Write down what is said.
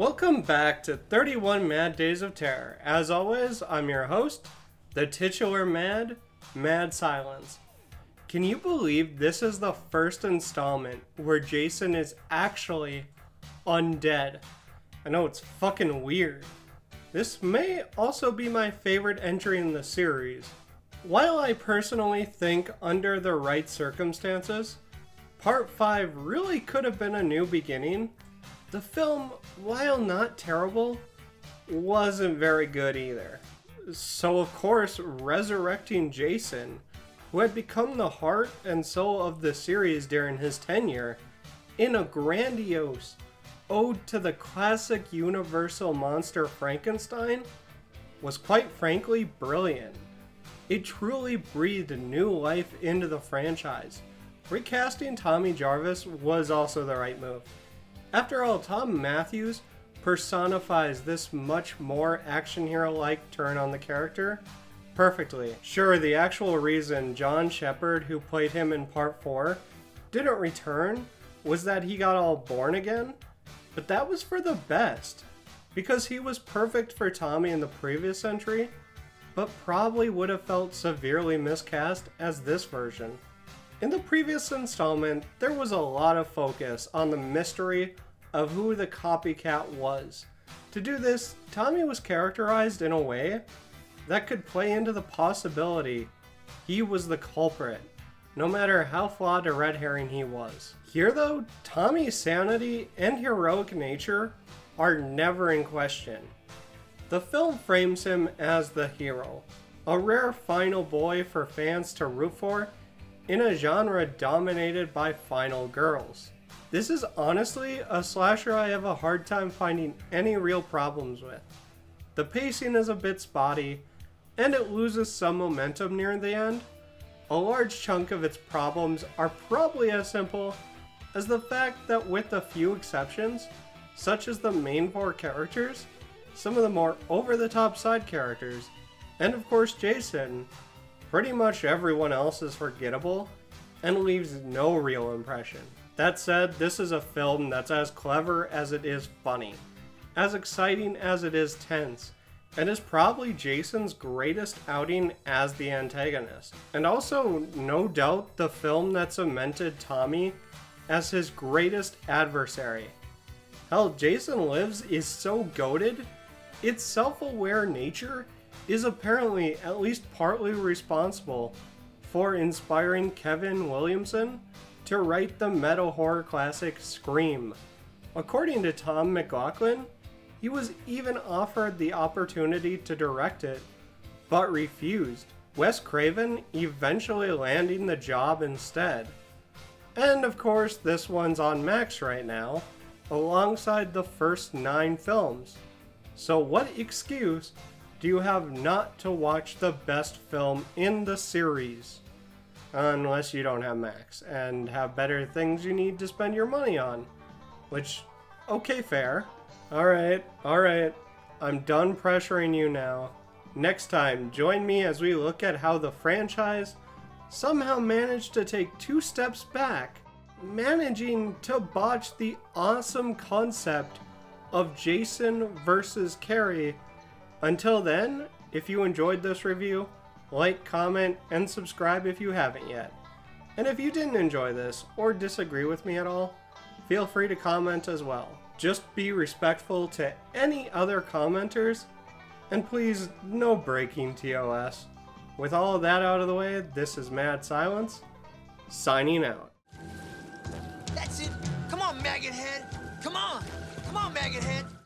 Welcome back to 31 Mad Days of Terror. As always, I'm your host, the titular Mad Silence. Can you believe this is the first installment where Jason is actually undead? I know it's fucking weird. This may also be my favorite entry in the series. While I personally think under the right circumstances, Part 5 really could have been a new beginning, the film, while not terrible, wasn't very good either. So of course, resurrecting Jason, who had become the heart and soul of the series during his tenure, in a grandiose ode to the classic universal monster Frankenstein, was quite frankly brilliant. It truly breathed new life into the franchise. Recasting Tommy Jarvis was also the right move. After all, Tom Matthews personifies this much more action hero-like turn on the character perfectly. Sure, the actual reason John Shepherd, who played him in Part 4, didn't return was that he got all born again, but that was for the best, because he was perfect for Tommy in the previous entry, but probably would have felt severely miscast as this version. In the previous installment, there was a lot of focus on the mystery of who the copycat was. To do this, Tommy was characterized in a way that could play into the possibility he was the culprit, no matter how flawed a red herring he was. Here though, Tommy's sanity and heroic nature are never in question. The film frames him as the hero, a rare final boy for fans to root for in a genre dominated by final girls. This is honestly a slasher I have a hard time finding any real problems with. The pacing is a bit spotty, and it loses some momentum near the end. A large chunk of its problems are probably as simple as the fact that with a few exceptions, such as the main four characters, some of the more over-the-top side characters, and of course Jason, pretty much everyone else is forgettable and leaves no real impression. That said, this is a film that's as clever as it is funny, as exciting as it is tense, and is probably Jason's greatest outing as the antagonist. And also, no doubt, the film that cemented Tommy as his greatest adversary. Hell, Jason Lives is so goated, its self-aware nature is apparently at least partly responsible for inspiring Kevin Williamson to write the meta horror classic Scream. According to Tom McLaughlin, he was even offered the opportunity to direct it, but refused, Wes Craven eventually landing the job instead. And of course, this one's on Max right now, alongside the first 9 films. So what excuse do you have not to watch the best film in the series? Unless you don't have Max and have better things you need to spend your money on. Which, okay, fair. Alright, I'm done pressuring you now. Next time, join me as we look at how the franchise somehow managed to take 2 steps back, managing to botch the awesome concept of Jason versus Carrie. Until then, if you enjoyed this review, like, comment, and subscribe if you haven't yet. And if you didn't enjoy this, or disagree with me at all, feel free to comment as well. Just be respectful to any other commenters, and please, no breaking TOS. With all of that out of the way, this is Mad Silence, signing out. That's it. Come on, maggot head. Come on. Come on, maggot head.